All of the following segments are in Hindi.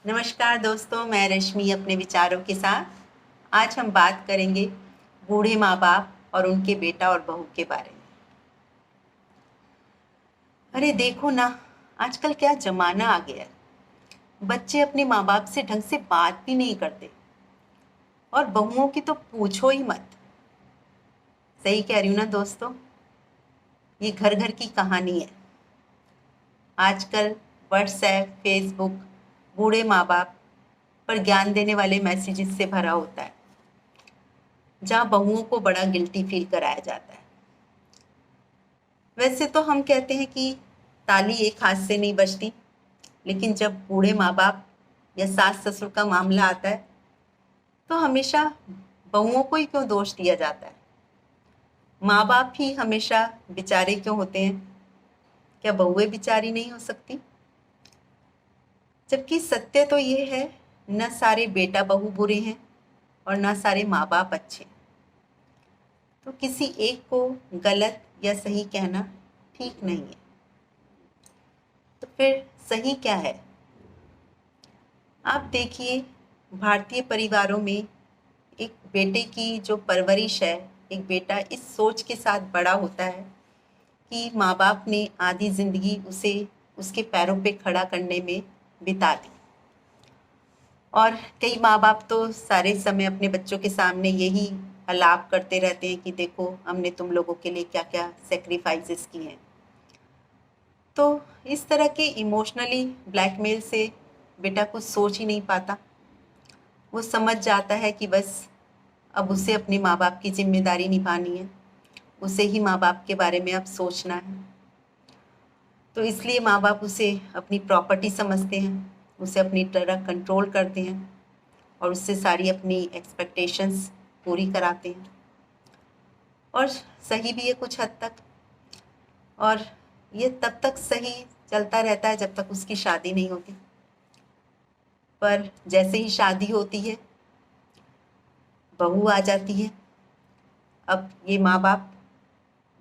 नमस्कार दोस्तों, मैं रश्मि अपने विचारों के साथ। आज हम बात करेंगे बूढ़े माँ बाप और उनके बेटा और बहू के बारे में। अरे देखो ना, आजकल क्या ज़माना आ गया है। बच्चे अपने माँ बाप से ढंग से बात भी नहीं करते और बहुओं की तो पूछो ही मत। सही कह रही हूँ ना दोस्तों? ये घर घर की कहानी है। आजकल व्हाट्सएप, फेसबुक बूढ़े माँ बाप पर ज्ञान देने वाले मैसेजेस से भरा होता है, जहाँ बहुओं को बड़ा गिल्टी फील कराया जाता है। वैसे तो हम कहते हैं कि ताली एक हाथ से नहीं बजती, लेकिन जब बूढ़े माँ बाप या सास ससुर का मामला आता है तो हमेशा बहुओं को ही क्यों दोष दिया जाता है? माँ बाप ही हमेशा बेचारे क्यों होते हैं? क्या बहुएं बेचारी नहीं हो सकती? जबकि सत्य तो ये है, न सारे बेटा बहू बुरे हैं और न सारे माँ बाप अच्छे। तो किसी एक को गलत या सही कहना ठीक नहीं है। तो फिर सही क्या है? आप देखिए, भारतीय परिवारों में एक बेटे की जो परवरिश है, एक बेटा इस सोच के साथ बड़ा होता है कि माँ बाप ने आधी ज़िंदगी उसे उसके पैरों पे खड़ा करने में बिता दी। और कई माँ बाप तो सारे समय अपने बच्चों के सामने यही अलाप करते रहते हैं कि देखो, हमने तुम लोगों के लिए क्या क्या सेक्रीफाइसेस किए हैं। तो इस तरह के इमोशनली ब्लैकमेल से बेटा कुछ सोच ही नहीं पाता। वो समझ जाता है कि बस अब उसे अपने माँ बाप की जिम्मेदारी निभानी है, उसे ही माँ बाप के बारे में अब सोचना है। तो इसलिए माँ बाप उसे अपनी प्रॉपर्टी समझते हैं, उसे अपनी तरह कंट्रोल करते हैं और उससे सारी अपनी एक्सपेक्टेशंस पूरी कराते हैं। और सही भी है कुछ हद तक। और ये तब तक सही चलता रहता है जब तक उसकी शादी नहीं होती। पर जैसे ही शादी होती है, बहू आ जाती है। अब ये माँ बाप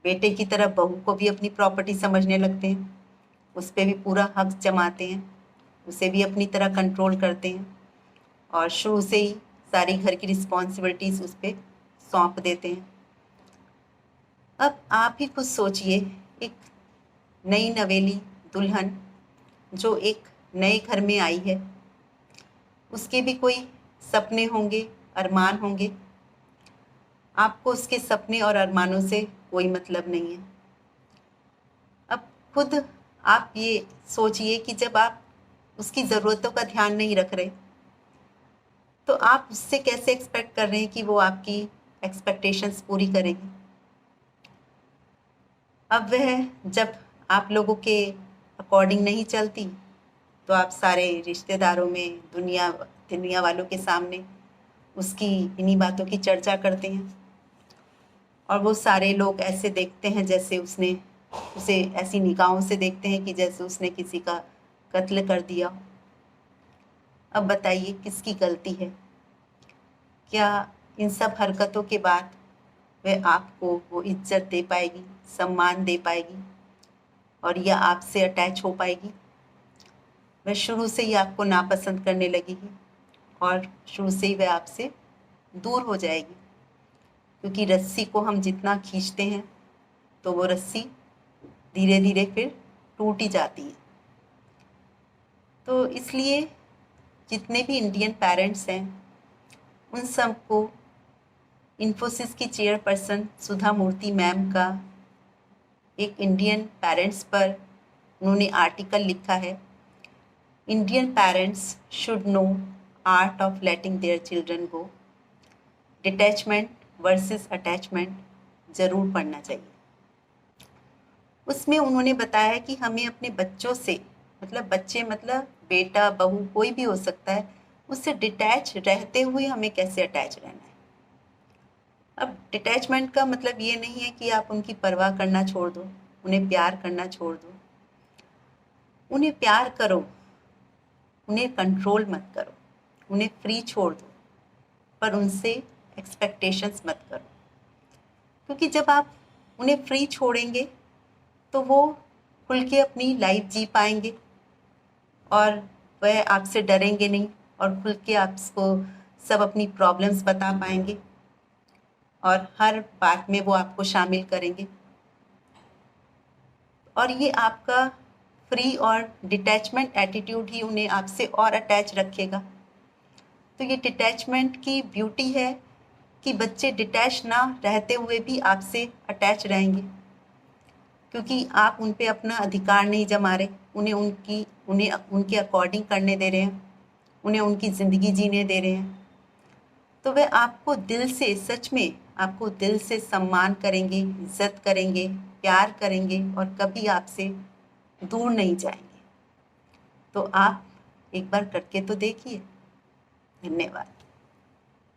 बेटे की तरह बहू को भी अपनी प्रॉपर्टी समझने लगते हैं, उस पर भी पूरा हक जमाते हैं, उसे भी अपनी तरह कंट्रोल करते हैं और शुरू से ही सारी घर की रिस्पॉन्सिबिलिटीज़ उस पर सौंप देते हैं। अब आप ही कुछ सोचिए, एक नई नवेली दुल्हन जो एक नए घर में आई है, उसके भी कोई सपने होंगे, अरमान होंगे। आपको उसके सपने और अरमानों से कोई मतलब नहीं है। अब खुद आप ये सोचिए कि जब आप उसकी ज़रूरतों का ध्यान नहीं रख रहे, तो आप उससे कैसे एक्सपेक्ट कर रहे हैं कि वो आपकी एक्सपेक्टेशंस पूरी करेगी? अब वह जब आप लोगों के अकॉर्डिंग नहीं चलती, तो आप सारे रिश्तेदारों में, दुनिया दुनिया वालों के सामने उसकी इन्हीं बातों की चर्चा करते हैं और वो सारे लोग ऐसे देखते हैं जैसे उसे ऐसी निगाहों से देखते हैं कि जैसे उसने किसी का कत्ल कर दिया। अब बताइए, किसकी गलती है? क्या इन सब हरकतों के बाद वह आपको वो इज्जत दे पाएगी, सम्मान दे पाएगी और या आपसे अटैच हो पाएगी? वह शुरू से ही आपको नापसंद करने लगेगी और शुरू से ही वह आपसे दूर हो जाएगी, क्योंकि रस्सी को हम जितना खींचते हैं तो वो रस्सी धीरे धीरे फिर टूट ही जाती है। तो इसलिए जितने भी इंडियन पेरेंट्स हैं, उन सबको इन्फोसिस की चेयरपर्सन सुधा मूर्ति मैम का एक इंडियन पेरेंट्स पर उन्होंने आर्टिकल लिखा है, Indian parents should know art of letting their children go, detachment versus attachment ज़रूर पढ़ना चाहिए। उसमें उन्होंने बताया कि हमें अपने बच्चों से, मतलब बच्चे मतलब बेटा बहू कोई भी हो सकता है, उससे डिटैच रहते हुए हमें कैसे अटैच रहना है। अब डिटैचमेंट का मतलब ये नहीं है कि आप उनकी परवाह करना छोड़ दो, उन्हें प्यार करना छोड़ दो। उन्हें प्यार करो, उन्हें कंट्रोल मत करो, उन्हें फ्री छोड़ दो, पर उनसे एक्सपेक्टेशंस मत करो। क्योंकि जब आप उन्हें फ्री छोड़ेंगे तो वो खुल के अपनी लाइफ जी पाएंगे और वह आपसे डरेंगे नहीं और खुल के आपको सब अपनी प्रॉब्लम्स बता पाएंगे और हर बात में वो आपको शामिल करेंगे। और ये आपका फ्री और डिटैचमेंट एटीट्यूड ही उन्हें आपसे और अटैच रखेगा। तो ये डिटैचमेंट की ब्यूटी है कि बच्चे डिटैच ना रहते हुए भी आपसे अटैच रहेंगे, क्योंकि आप उन पे अपना अधिकार नहीं जमा रहे, उन्हें उनके अकॉर्डिंग करने दे रहे हैं, उन्हें उनकी ज़िंदगी जीने दे रहे हैं। तो वे आपको दिल से, सच में आपको दिल से सम्मान करेंगे, इज्जत करेंगे, प्यार करेंगे और कभी आपसे दूर नहीं जाएंगे। तो आप एक बार करके तो देखिए। धन्यवाद।